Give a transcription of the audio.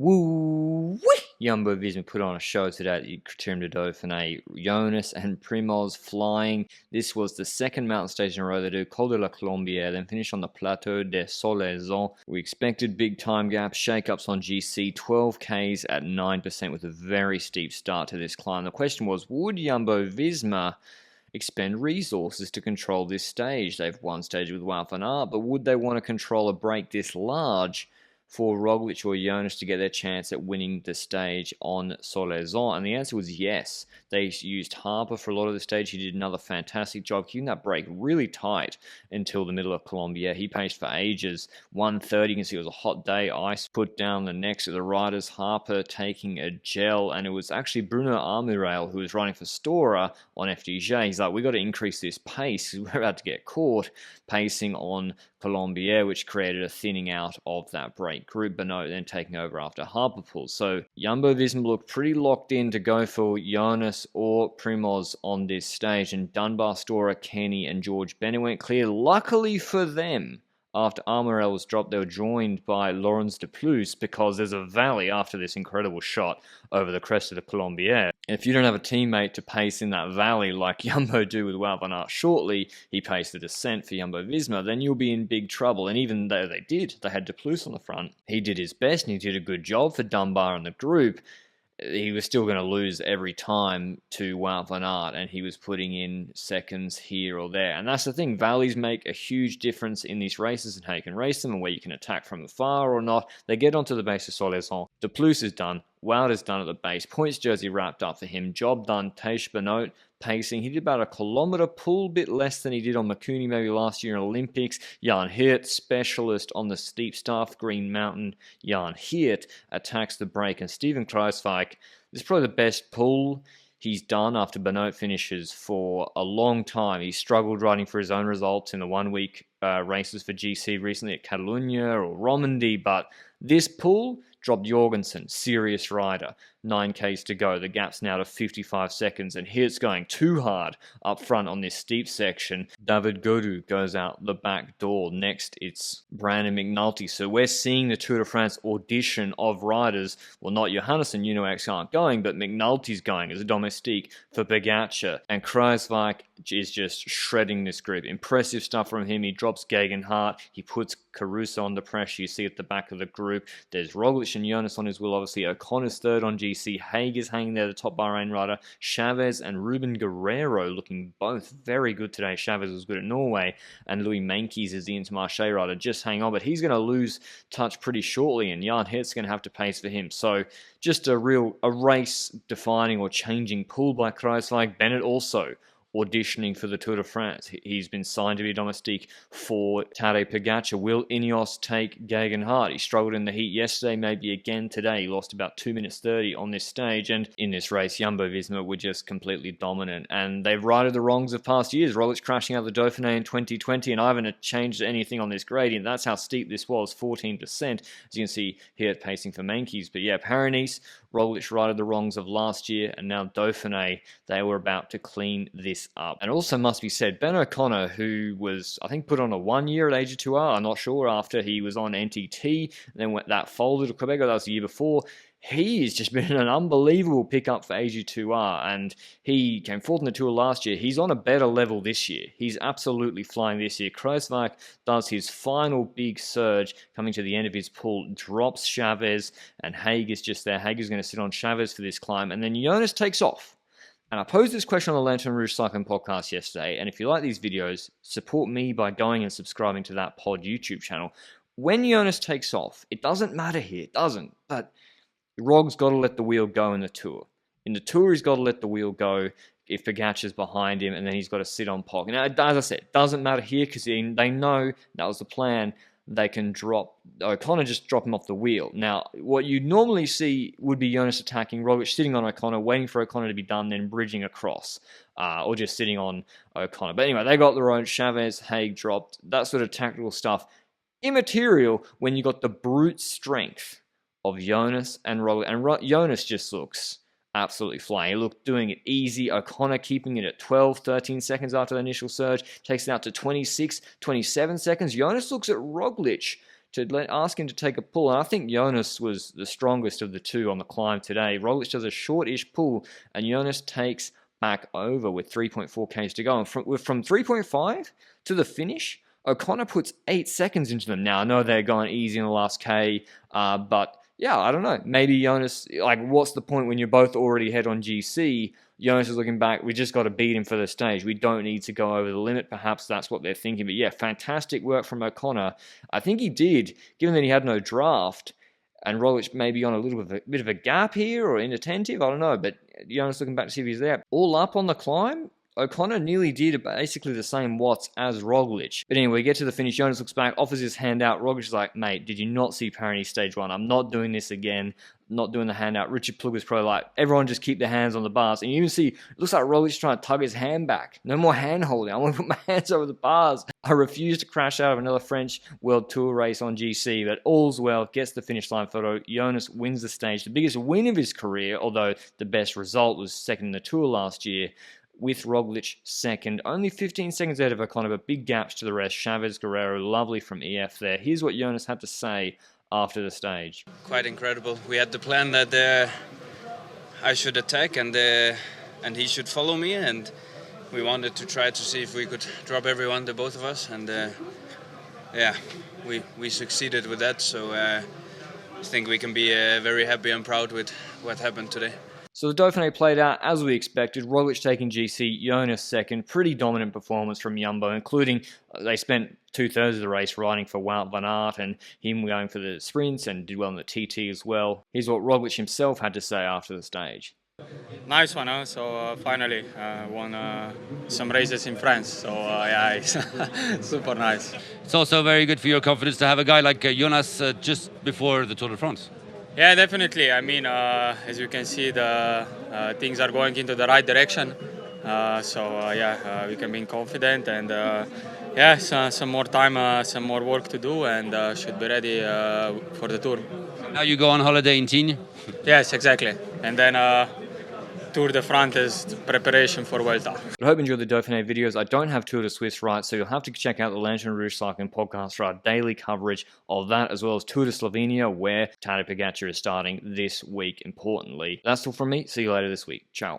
Woo! Jumbo-Visma put on a show today at the Critérium du Dauphiné. Jonas and Primoz flying. This was the second mountain stage in a row they do. Col de la Colombière, then finish on the Plateau des Solaisons. We expected big time gaps, shake-ups on GC, 12Ks at 9% with a very steep start to this climb. The question was, would Jumbo-Visma expend resources to control this stage? They've won stage with Wout van Aert, but would they want to control a break this large for Roglic or Jonas to get their chance at winning the stage on Solaizon? And the answer was yes. They used Harper for a lot of the stage. He did another fantastic job keeping that break really tight until the middle of Colombia. He paced for ages. 1:30, you can see it was a hot day. Ice put down the necks of the riders. Harper taking a gel, and it was actually Bruno Amaury who was running for Stora on FDJ. He's like, we got to increase this pace. We're about to get caught pacing on Colombière, which created a thinning out of that break group. Benoit then taking over after Harper pulled. So Jumbo-Visma looked pretty locked in to go for Jonas or Primoz on this stage, and Dunbar, Stora, Kenny and George Bennett went clear. Luckily for them, after Armorel was dropped, they were joined by Laurens de Plus because there's a valley after this incredible shot over the crest of the Colombière. And if you don't have a teammate to pace in that valley like Jumbo do with Wout van Aert shortly, he paced the descent for Jumbo-Visma, then you'll be in big trouble. And even though they had de Plus on the front, he did his best and he did a good job for Dunbar and the group. He was still going to lose every time to Wout van Aert, and he was putting in seconds here or there. And that's the thing, valleys make a huge difference in these races and how you can race them and where you can attack from afar or not. They get onto the base of Solaizon. De Plus is done. Wout is done at the base. Points jersey wrapped up for him. Job done. Teish Benoit pacing. He did about a kilometre pull, bit less than he did on Makuni maybe last year in Olympics. Jan Hirt, specialist on the steep stuff, Green Mountain. Jan Hirt attacks the break, and Steven Kruijswijk, this is probably the best pull he's done after Benoit finishes for a long time. He struggled riding for his own results in the 1 week races for GC recently at Catalunya or Romandy, but this pull dropped Jorgensen, serious rider. 9Ks to go. The gap's now to 55 seconds, and here it's going too hard up front on this steep section. David Gaudu goes out the back door. Next, it's Brandon McNulty. So we're seeing the Tour de France audition of riders. Well, not Johannes and Uno-X aren't going, but McNulty's going as a domestique for Pogacar. And Kruijswijk is just shredding this group. Impressive stuff from him. He drops Gegenhardt. He puts Caruso under pressure. You see at the back of the group. There's Roglic and Jonas on his wheel. Obviously, O'Connor's third on GC. Haig is hanging there, the top Bahrain rider. Chavez and Ruben Guerrero looking both very good today. Chavez was good at Norway, and Louis Meintjes is the Intermarché rider. Just hang on, but he's going to lose touch pretty shortly, and Jan Hirt's going to have to pace for him. So just a race-defining or changing pull by Kruijswijk. Bennett also auditioning for the Tour de France. He's been signed to be a domestique for Tadej Pogacar. Will Ineos take Gegenhardt? He struggled in the heat yesterday, maybe again today. He lost about 2 minutes 30 on this stage, and in this race, Jumbo-Visma were just completely dominant, and they've righted the wrongs of past years. Roglic crashing out the Dauphiné in 2020, and I haven't changed anything on this gradient. That's how steep this was, 14%. As you can see here, pacing for Meintjes. But yeah, Paris-Nice, Roglic righted the wrongs of last year, and now Dauphiné, they were about to clean this up. And also must be said, Ben O'Connor, who was, I think, put on a 1 year at AG2R, I'm not sure, after he was on NTT, then went that folded to Quebec, that was the year before. He's just been an unbelievable pickup for AG2R, and he came fourth in the Tour last year. He's on a better level this year. He's absolutely flying this year. Kruijswijk does his final big surge, coming to the end of his pull, drops Chavez, and Haig is just there. Haig is going to sit on Chavez for this climb, and then Jonas takes off. And I posed this question on the Lanterne Rouge Cycling podcast yesterday, and if you like these videos, support me by going and subscribing to that pod YouTube channel. When Jonas takes off, it doesn't matter here, it doesn't, but Rog's got to let the wheel go in the Tour. In the Tour, he's got to let the wheel go if Pogacar's behind him, and then he's got to sit on Poc. Now, as I said, it doesn't matter here because they know that was the plan. They can drop O'Connor, just drop him off the wheel. Now, what you normally see would be Jonas attacking Roglic, sitting on O'Connor, waiting for O'Connor to be done, then bridging across, or just sitting on O'Connor. But anyway, they got their own. Chavez, Haig dropped, that sort of tactical stuff. Immaterial when you got the brute strength of Jonas and Roglic. And Jonas just looks absolutely flying. He looked doing it easy. O'Connor keeping it at 12, 13 seconds after the initial surge. Takes it out to 26, 27 seconds. Jonas looks at Roglic to ask him to take a pull. And I think Jonas was the strongest of the two on the climb today. Roglic does a short-ish pull, and Jonas takes back over with 3.4 Ks to go. And from 3.5 to the finish, O'Connor puts 8 seconds into them. Now, I know they're going easy in the last K, but yeah, I don't know. Maybe Jonas, like, what's the point when you're both already ahead on GC? Jonas is looking back, we just got to beat him for the stage. We don't need to go over the limit. Perhaps that's what they're thinking. But yeah, fantastic work from O'Connor. I think he did, given that he had no draft, and Roglic maybe on a little bit of a gap here or inattentive, I don't know. But Jonas looking back to see if he's there. All up on the climb, O'Connor nearly did basically the same watts as Roglic. But anyway, we get to the finish. Jonas looks back, offers his hand out. Roglic is like, mate, did you not see Paris stage 1? I'm not doing this again. Not doing the handout. Richard Plug was probably like, everyone just keep their hands on the bars. And you even see, it looks like Roglic trying to tug his hand back. No more hand holding. I want to put my hands over the bars. I refuse to crash out of another French World Tour race on GC, but all's well, gets the finish line photo. Jonas wins the stage. The biggest win of his career, although the best result was second in the Tour last year, with Roglic second. Only 15 seconds ahead of O'Connor, but big gaps to the rest. Chavez, Guerrero, lovely from EF there. Here's what Jonas had to say after the stage. Quite incredible. We had the plan that I should attack and he should follow me, and we wanted to try to see if we could drop everyone, the both of us, and yeah, we succeeded with that. So I think we can be very happy and proud with what happened today. So the Dauphiné played out as we expected. Roglic taking GC, Jonas second. Pretty dominant performance from Jumbo, including they spent 2/3 of the race riding for Wout van Aert and him going for the sprints and did well in the TT as well. Here's what Roglic himself had to say after the stage. Nice one, huh? So finally won some races in France. So yeah, it's super nice. It's also very good for your confidence to have a guy like Jonas just before the Tour de France. Yeah, definitely. I mean, as you can see, the things are going into the right direction. Yeah, we can be confident, and yeah, some more time, some more work to do, and should be ready for the Tour. Now you go on holiday in Tignes? Yes, exactly. And then Tour de France is preparation for Vuelta. I hope you enjoyed the Dauphiné videos. I don't have Tour de Suisse rights, so you'll have to check out the Lanterne Rouge Cycling podcast for our daily coverage of that, as well as Tour de Slovenia, where Tadej Pogačar is starting this week, importantly. That's all from me. See you later this week. Ciao.